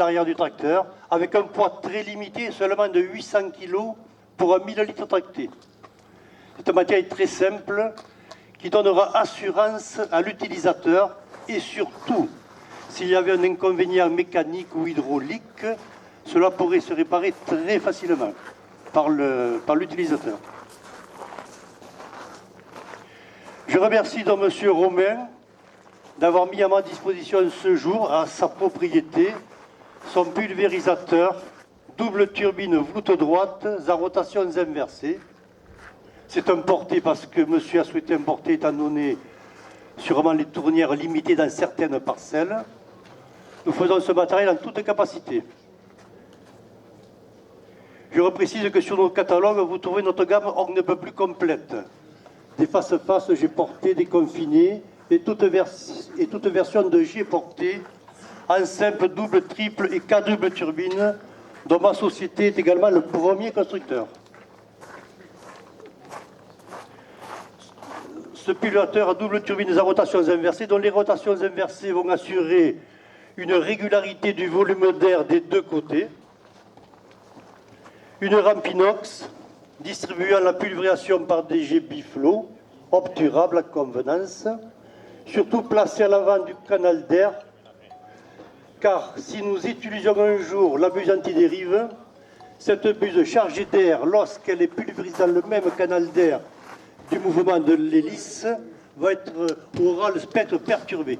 l'arrière du tracteur, avec un poids très limité, seulement de 800 kg pour un 1000 litres tracté. C'est un matériel très simple qui donnera assurance à l'utilisateur et surtout, s'il y avait un inconvénient mécanique ou hydraulique, cela pourrait se réparer très facilement par l'utilisateur. Je remercie donc M. Romain d'avoir mis à ma disposition ce jour, à sa propriété, son pulvérisateur, double turbine voûte droite, à rotations inversées. C'est importé parce que monsieur a souhaité importer, étant donné sûrement les tournières limitées dans certaines parcelles. Nous faisons ce matériel en toute capacité. Je reprécise que sur nos catalogues, vous trouvez notre gamme on ne peut plus complète. Des face-face, j'ai porté, des confinés, et toute version de J portée, en simple, double, triple et quadruple turbine, dont ma société est également le premier constructeur. Ce pulvérisateur à double turbine à rotations inversées, dont les rotations inversées vont assurer une régularité du volume d'air des deux côtés, une rampe inox distribuant la pulvérisation par des jets biflow, obturable à convenance, surtout placée à l'avant du canal d'air, car si nous utilisions un jour la buse antidérive, cette buse chargée d'air, lorsqu'elle est pulvérisée dans le même canal d'air du mouvement de l'hélice, aura le spectre perturbé.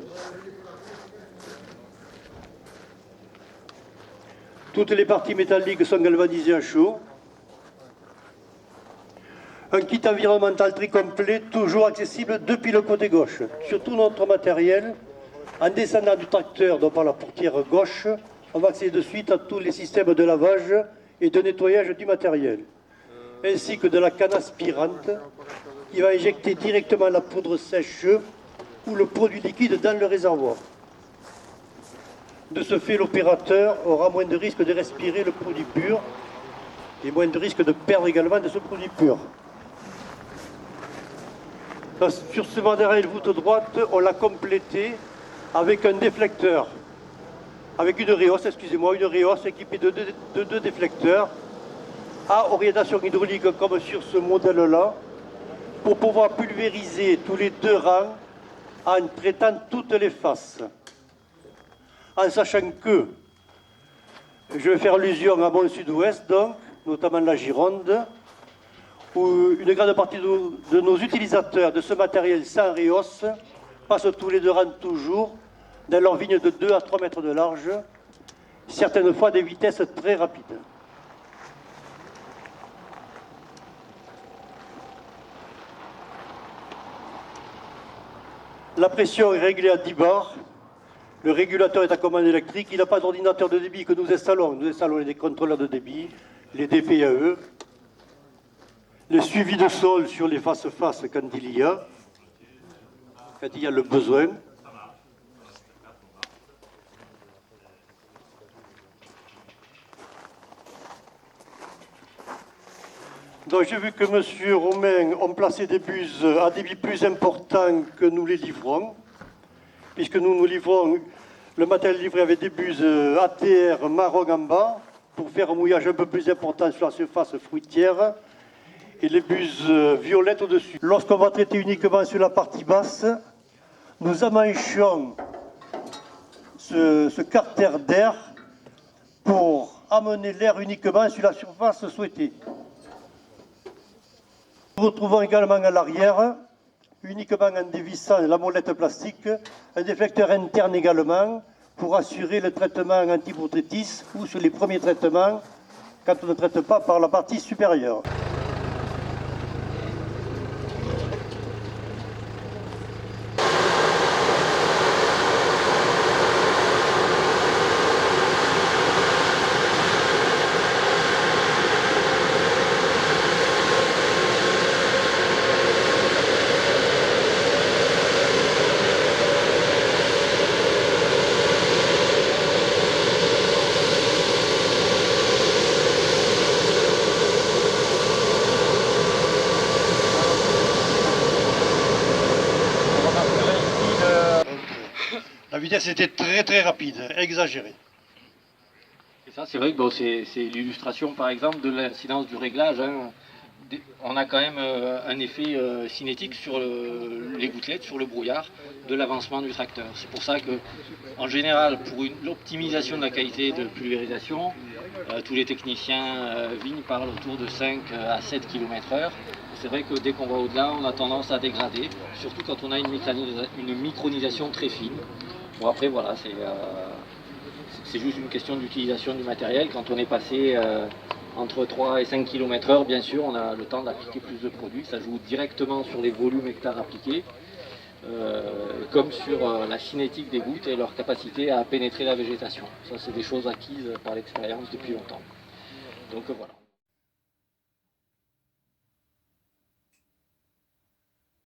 Toutes les parties métalliques sont galvanisées à chaud. Un kit environnemental très complet, toujours accessible depuis le côté gauche. Sur tout notre matériel, en descendant du tracteur, donc par la portière gauche, on va accéder de suite à tous les systèmes de lavage et de nettoyage du matériel, ainsi que de la canne aspirante qui va injecter directement la poudre sèche ou le produit liquide dans le réservoir. De ce fait, l'opérateur aura moins de risque de respirer le produit pur et moins de risque de perdre également de ce produit pur. Sur ce matériel voûte droite, on l'a complété avec un déflecteur, avec une Réos équipée de deux déflecteurs à orientation hydraulique comme sur ce modèle-là, pour pouvoir pulvériser tous les deux rangs en traitant toutes les faces. En sachant que je vais faire allusion à mon sud-ouest, donc, notamment la Gironde, où une grande partie de nos utilisateurs de ce matériel sans Réos passent tous les deux rangs toujours dans leur vigne de 2 à 3 mètres de large, certaines fois des vitesses très rapides. La pression est réglée à 10 bars. Le régulateur est à commande électrique. Il n'a pas d'ordinateur de débit que nous installons. Nous installons les contrôleurs de débit, les DPAE, le suivi de sol sur les face-face quand il y a le besoin. Donc j'ai vu que M. Romain a placé des buses à débit plus important que nous les livrons, puisque nous livrons le matériel livré avec des buses ATR marron en bas, pour faire un mouillage un peu plus important sur la surface fruitière, et les buses violettes au-dessus. Lorsqu'on va traiter uniquement sur la partie basse, nous amanchons ce carter d'air pour amener l'air uniquement sur la surface souhaitée. Nous retrouvons également à l'arrière, uniquement en dévissant la molette plastique, un déflecteur interne également pour assurer le traitement antibotrytis ou sur les premiers traitements quand on ne traite pas par la partie supérieure. La vitesse était très rapide, exagérée. Ça, c'est vrai que bon, c'est l'illustration, par exemple, de l'incidence du réglage. Hein. On a quand même un effet cinétique sur les gouttelettes, sur le brouillard, de l'avancement du tracteur. C'est pour ça que, en général, pour l'optimisation de la qualité de pulvérisation, tous les techniciens vignes parlent autour de 5 à 7 km/h. C'est vrai que dès qu'on va au-delà, on a tendance à dégrader, surtout quand on a une micronisation très fine. Bon, après, voilà, c'est juste une question d'utilisation du matériel. Quand on est passé entre 3 et 5 km/h, bien sûr, on a le temps d'appliquer plus de produits. Ça joue directement sur les volumes hectares appliqués, comme sur la cinétique des gouttes et leur capacité à pénétrer la végétation. Ça, c'est des choses acquises par l'expérience depuis longtemps. Donc voilà.